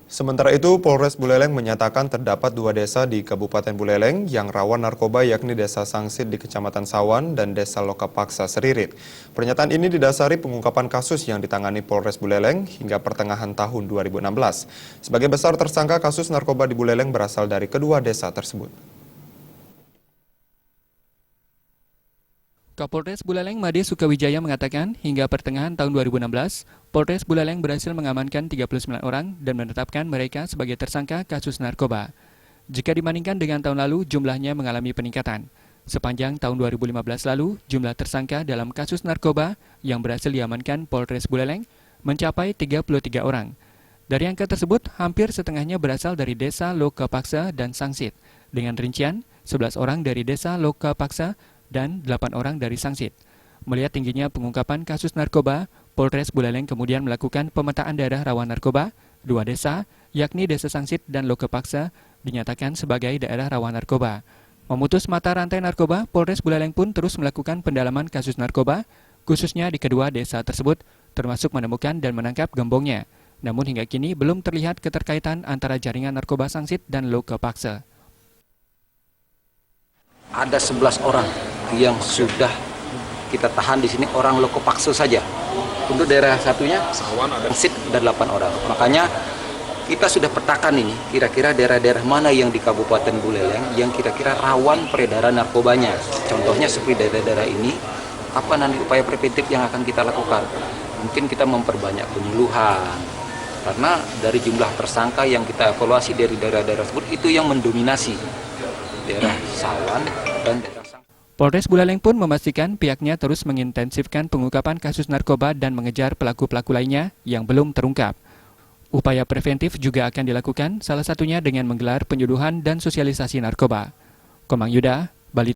Sementara itu, Polres Buleleng menyatakan terdapat 2 desa di Kabupaten Buleleng yang rawan narkoba, yakni Desa Sangsit di Kecamatan Sawan dan Desa Lokapaksa Seririt. Pernyataan ini didasari pengungkapan kasus yang ditangani Polres Buleleng hingga pertengahan tahun 2016. Sebagai besar tersangka kasus narkoba di Buleleng berasal dari kedua desa tersebut. Kapolres Buleleng Made Sukawijaya mengatakan hingga pertengahan tahun 2016, Polres Buleleng berhasil mengamankan 39 orang dan menetapkan mereka sebagai tersangka kasus narkoba. Jika dibandingkan dengan tahun lalu, jumlahnya mengalami peningkatan. Sepanjang tahun 2015 lalu, jumlah tersangka dalam kasus narkoba yang berhasil diamankan Polres Buleleng mencapai 33 orang. Dari angka tersebut, hampir setengahnya berasal dari Desa Lokapaksa dan Sangsit, dengan rincian 11 orang dari Desa Lokapaksa dan 8 orang dari Sangsit. Melihat tingginya pengungkapan kasus narkoba, Polres Buleleng kemudian melakukan pemetaan daerah rawan narkoba. 2 desa, yakni Desa Sangsit dan Lokapaksa, dinyatakan sebagai daerah rawan narkoba. Memutus mata rantai narkoba, Polres Buleleng pun terus melakukan pendalaman kasus narkoba, khususnya di kedua desa tersebut, termasuk menemukan dan menangkap gembongnya. Namun hingga kini belum terlihat keterkaitan antara jaringan narkoba Sangsit dan Lokapaksa. Ada 11 orang yang sudah kita tahan di sini, orang Lokapaksa saja. Untuk daerah satunya Sangsit ada 8 orang. Makanya kita sudah petakan ini kira-kira daerah-daerah mana yang di Kabupaten Buleleng yang kira-kira rawan peredaran narkobanya. Contohnya seperti daerah-daerah ini, apa nanti upaya preventif yang akan kita lakukan? Mungkin kita memperbanyak penyuluhan. Karena dari jumlah tersangka yang kita evaluasi dari daerah-daerah tersebut itu yang mendominasi daerah Sawan dan daerah Sangsit. Polres Buleleng pun memastikan pihaknya terus mengintensifkan pengungkapan kasus narkoba dan mengejar pelaku-pelaku lainnya yang belum terungkap. Upaya preventif juga akan dilakukan, salah satunya dengan menggelar penyuluhan dan sosialisasi narkoba. Komang Yuda, Bali.